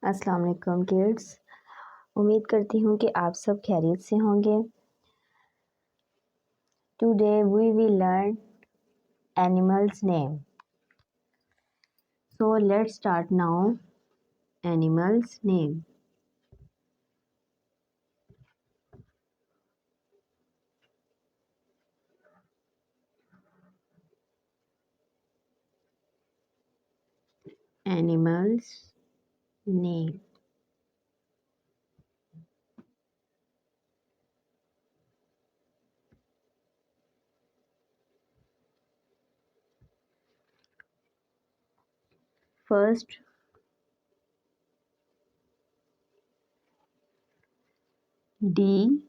अस्सलाम वालेकुम किड्स। उम्मीद करती हूँ कि आप सब खैरियत से होंगे। Today we will learn animals name. So let's start now. Animals name. Animals name. First D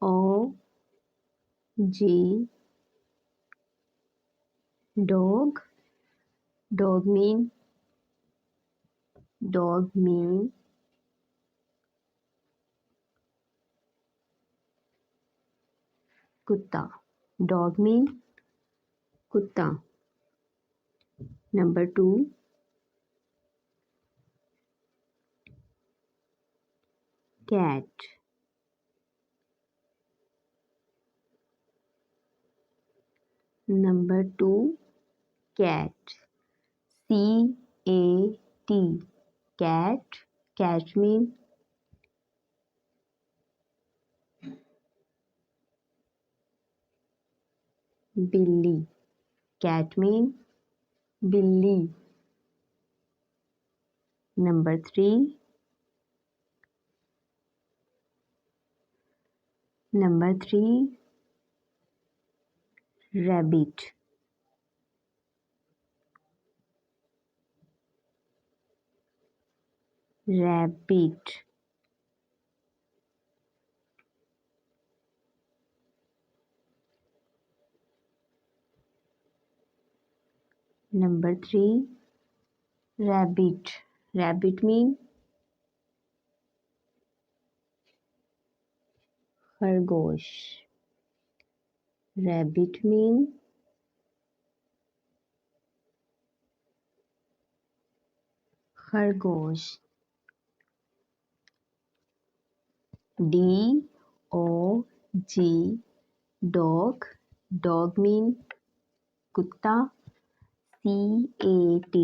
O G dog. Dog mean कुत्ता। डॉग मीन कुत्ता। Number 2 cat. Number 2 cat. CAT cat. Cat mean बिल्ली। Cat mean बिल्ली। Number 3 rabbit. Rabbit. Number 3 rabbit. Rabbit mean खरगोश। Rabbit mean खरगोश। DOG dog. Dog mean कुत्ता। CAT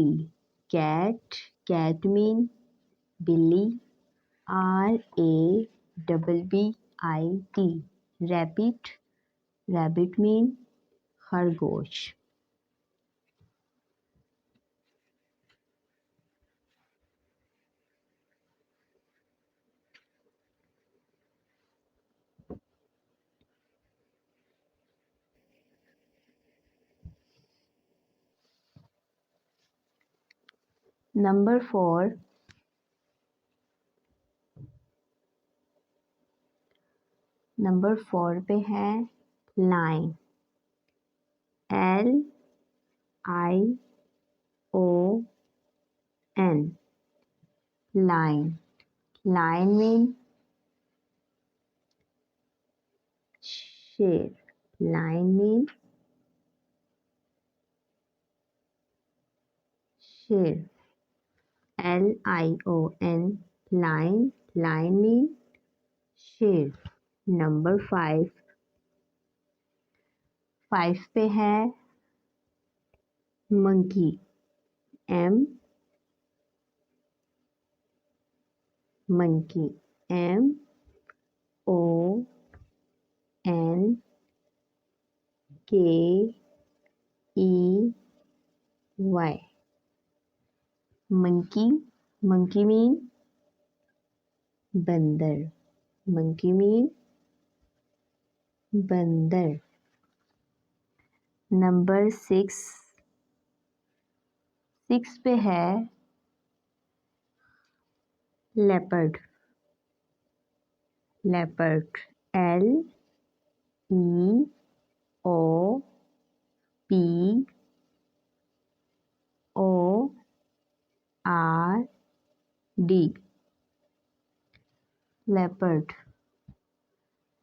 cat. Cat mean बिल्ली। RABBIT rabbit. Rabbit mean खरगोश। Number 4 पे है line. LION line. Line mean शेर। लाइन मीन शेर। LION line. लाइन मीन शेर। नंबर 5 पे है monkey. M monkey. MONKEY monkey. Monkey mean बंदर। मंकी मीन बंदर। नंबर 6 पे है leopard. Leopard. LEOPORD leopard.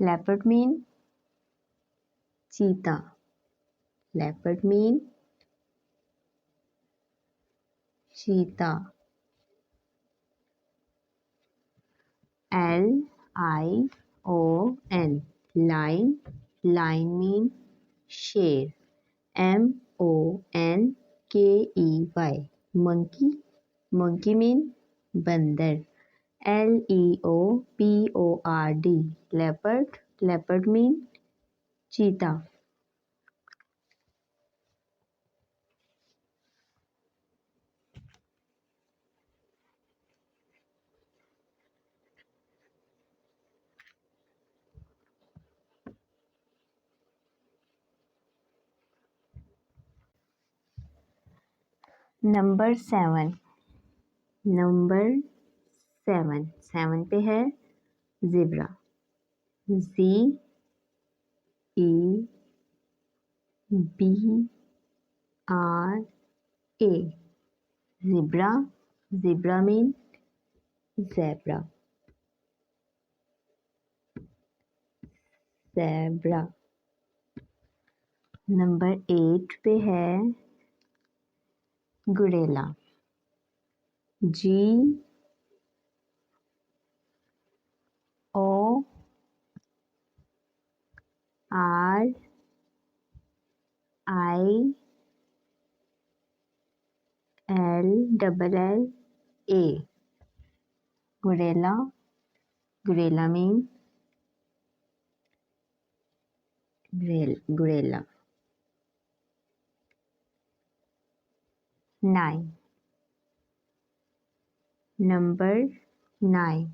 Leopard mean चीता। लेपर्ड मीन चीता। LION line. लाइन मीन शेर। MONKEY monkey. मंकी मीन बंदर। LEOPARD leopard. लेपर्ड मीन चीता। नंबर 7। नंबर 7। 7 पे है zebra. ZEBRA। Zebra. Zebra mean zebra. Zebra. Number 8 पे है gorilla. GORILLA। Gorilla. Gorilla mean gorilla. 9। Number 9।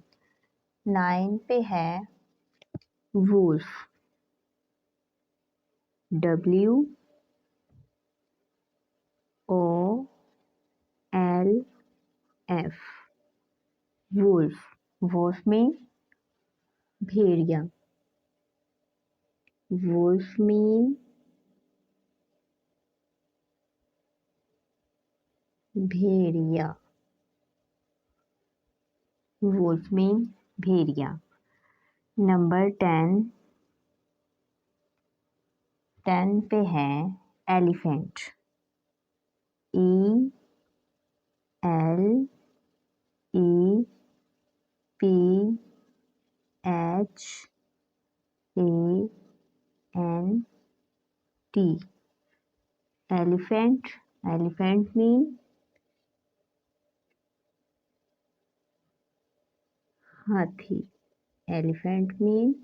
9 पे है wolf. WOLF। Wolf. Wolf mean भेड़िया। वुल्फ मीन भेड़िया। वुल्फ मीन भेड़िया। नंबर 10। 10 पे है elephant. ELEPHANT। Elephant. Elephant mean हाथी। एलिफेंट मीन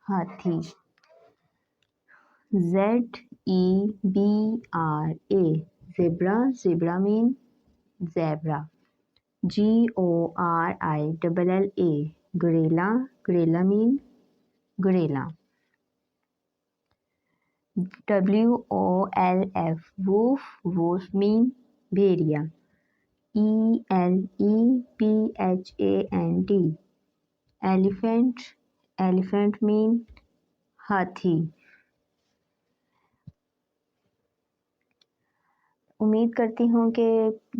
हाथी। ZEBRA। Zebra. Zebra mean zebra. GORILLA। Gorilla. Gorilla mean gorilla. WOLF। Wolf. Wolf mean भेड़िया। ELEPHANT। Elephant. Elephant mean हाथी। उम्मीद करती हूँ कि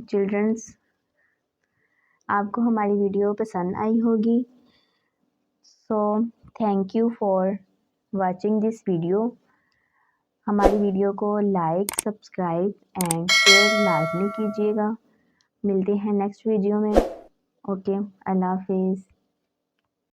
चिल्ड्रंस आपको हमारी वीडियो पसंद आई होगी। So thank you for watching this video. हमारी वीडियो को लाइक, सब्सक्राइब एंड शेयर लाजमी कीजिएगा। मिलते हैं नेक्स्ट वीडियो में। ओके, अल्लाह हाफिज़।